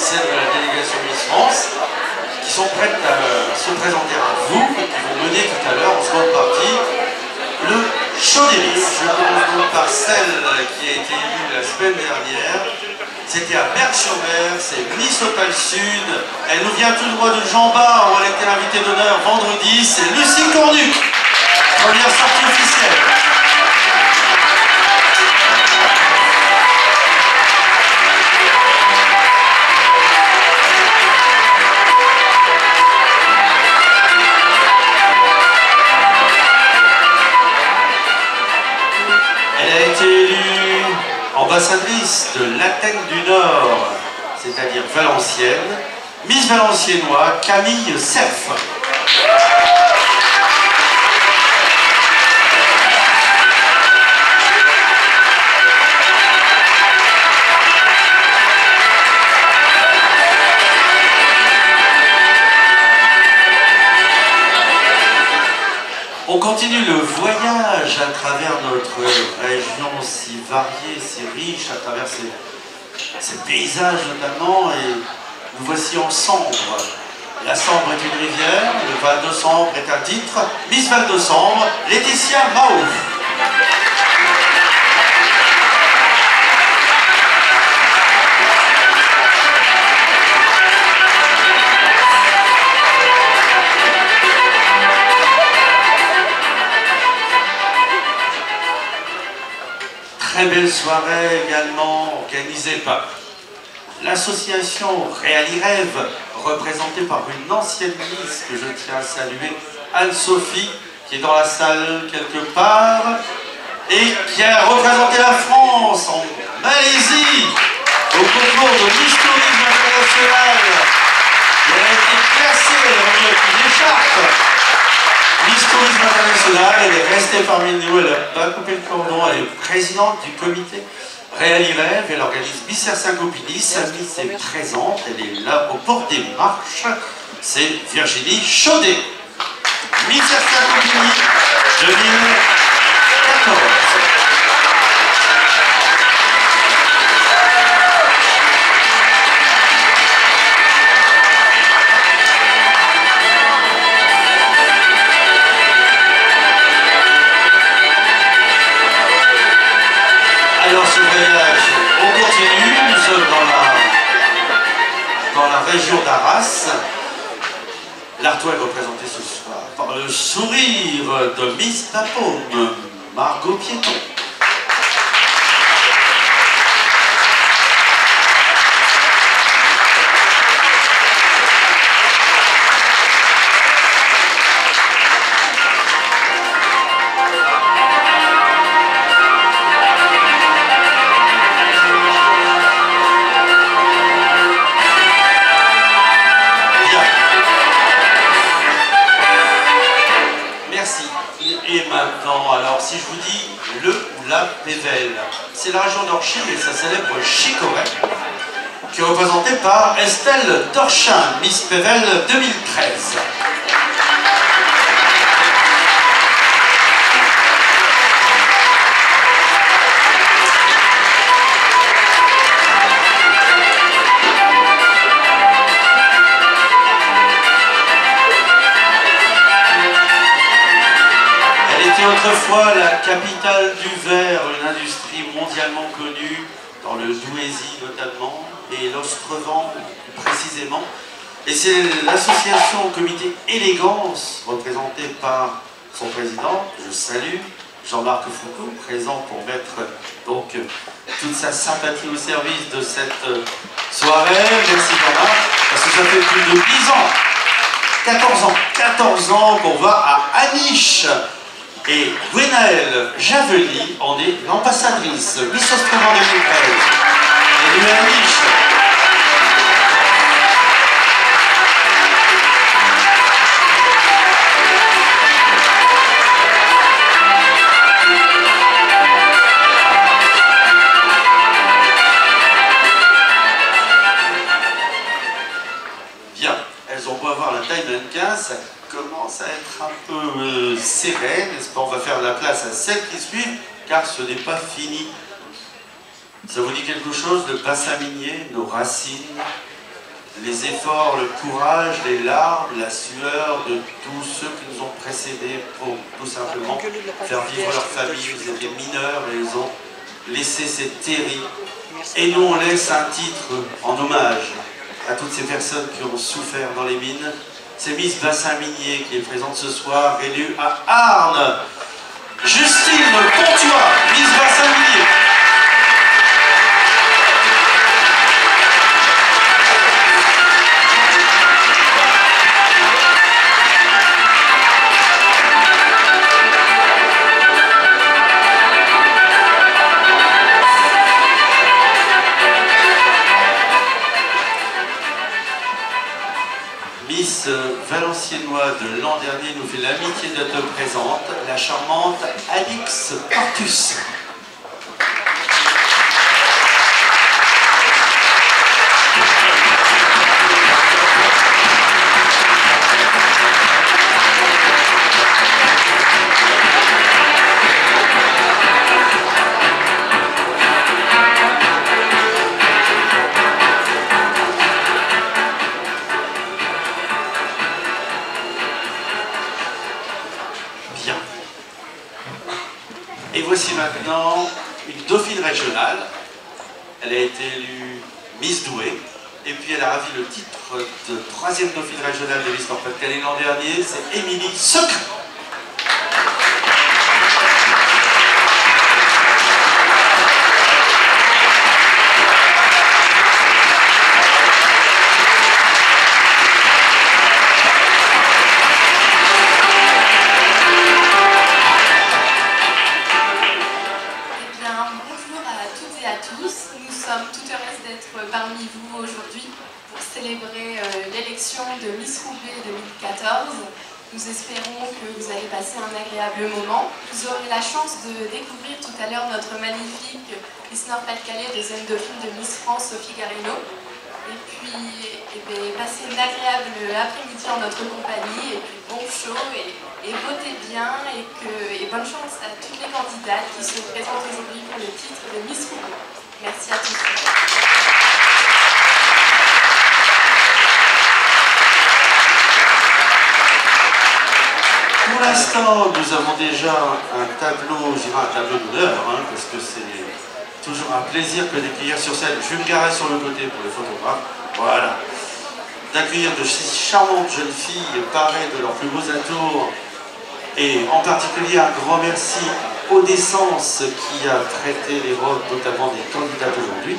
celles de la délégation Miss France, qui sont prêtes à se présenter à vous et qui vont mener tout à l'heure en seconde partie le show des Miss. Je commence donc par celle qui a été élue la semaine dernière. C'était à Berck-sur-Mer, c'est Miss Opale Sud. Elle nous vient tout droit de Jean Bart, où elle était invitée d'honneur vendredi. C'est Lucie Cornu. Première sortie officielle. Elle a été élue ambassadrice de l'Athènes du Nord, c'est-à-dire Valenciennes, Miss Valenciennois Camille Cerf. On continue le voyage à travers notre région si variée, si riche, à travers ces paysages notamment, et nous voici en Sambre. La Sambre est une rivière, le Val de Sambre est un titre. Miss Val de Sambre, Laetitia Mao. Très belle soirée également organisée par l'association Réali Rêve, représentée par une ancienne Miss que je tiens à saluer, Anne-Sophie, qui est dans la salle quelque part, et qui a représenté la France en Malaisie au concours de Miss Tourisme International. Elle a été classée, elle est revenue avec une écharpe. Miss Tourisme International, elle est restée parmi nous, elle n'a pas coupé le cordon, elle est présidente du comité Réali Rêve, elle organise Miss Saint-Goupini, sa Miss est présente, elle est là au port des Marches, c'est Virginie Chaudet. Miss Saint-Goupini 2014. Alors ce voyage, on continue, nous sommes dans la région d'Arras. L'Artois est représenté ce soir par le sourire de Miss Papaume, Margot Piéton. Et maintenant, alors si je vous dis le ou la Pévèle, c'est la région d'Orchy et sa célèbre Chicorée, qui est représentée par Estelle Dorchin, Miss Pévèle 2013. Autrefois la capitale du verre, une industrie mondialement connue, dans le Douaisis notamment, et l'Ostrevent précisément. Et c'est l'association Comité Élégance, représentée par son président, je salue, Jean-Marc Foucault, présent pour mettre donc toute sa sympathie au service de cette soirée. Merci Jean-Marc, parce que ça fait plus de 10 ans, 14 ans qu'on va à Aniche. Et Gwenaëlle Javeli en est l'ambassadrice, Miss Ostrevent 2013. Elle est à Aniche. Bien, elles ont beau avoir la taille mannequin, ça commence à être un peu serré, n'est-ce pas? On va faire la place à celles qui suivent, car ce n'est pas fini. Ça vous dit quelque chose, le bassin minier, nos racines, les efforts, le courage, les larmes, la sueur de tous ceux qui nous ont précédés pour tout simplement faire vivre leur famille. Ils étaient mineurs et ils ont laissé cette terrible. Et nous, on laisse un titre en hommage à toutes ces personnes qui ont souffert dans les mines. C'est Miss Bassin Minier qui est présente ce soir, élue à Arnes. Justine Pontois, Miss Bassin Minier. Miss Valenciennois de l'an dernier nous fait l'amitié de te présente, la charmante Alix Portus. Et voici maintenant une dauphine régionale. Elle a été élue Miss Douai. Et puis elle a ravi le titre de 3e dauphine régionale de Miss Nord-Pas-de-Calais l'an dernier. C'est Émilie Secret. Nous sommes tout heureuses d'être parmi vous aujourd'hui pour célébrer l'élection de Miss Roubaix 2014. Nous espérons que vous allez passer un agréable moment. Vous aurez la chance de découvrir tout à l'heure notre magnifique Miss Nord-Pas-de-Calais, 2e dauphine de Miss France, Sophie Garino. Et puis, passez une agréable après-midi en notre compagnie. Et puis, bon show et votez bien. Et bonne chance à toutes les candidates qui se présentent aujourd'hui pour le titre de Miss Roubaix. Merci à tous. Pour l'instant, nous avons déjà un tableau, je dirais un tableau d'honneur, parce que c'est toujours un plaisir que d'accueillir sur scène. Je vais me garer sur le côté pour les photographes. Voilà. D'accueillir de ces charmantes jeunes filles parées de leurs plus beaux atours. Et en particulier un grand merci à Audescence qui a traité les robes notamment des candidats aujourd'hui.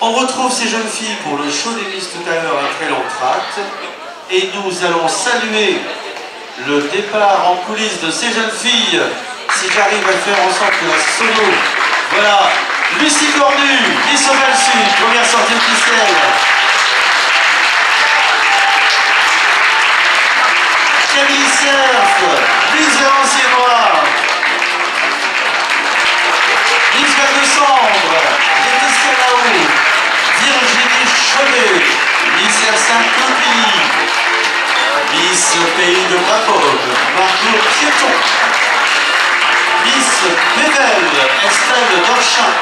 On retrouve ces jeunes filles pour le show des Miss tout à l'heure après l'entracte. Et nous allons saluer le départ en coulisses de ces jeunes filles. Si j'arrive à faire ensemble la solo. Voilà, Lucie Cornu, Miss Oval Sud, première sortie officielle. Camille Cerf, Miss Valenciennois, Miss Val de Sambre, Laetitia Laou, Virginie Chevet, Miss Saint-Copie, Miss Pays de Mapone, Margot Piéton, Miss Bével, Estelle Dorchin,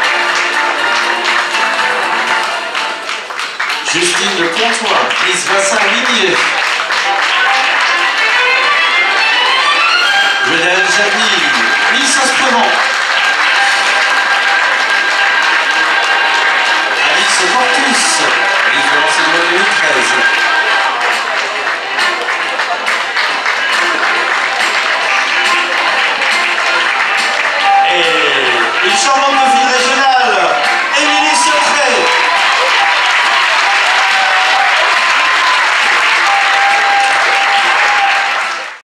Justine Pontois, Miss Bassin Minier, Lionel Jaby, Miss Instrument,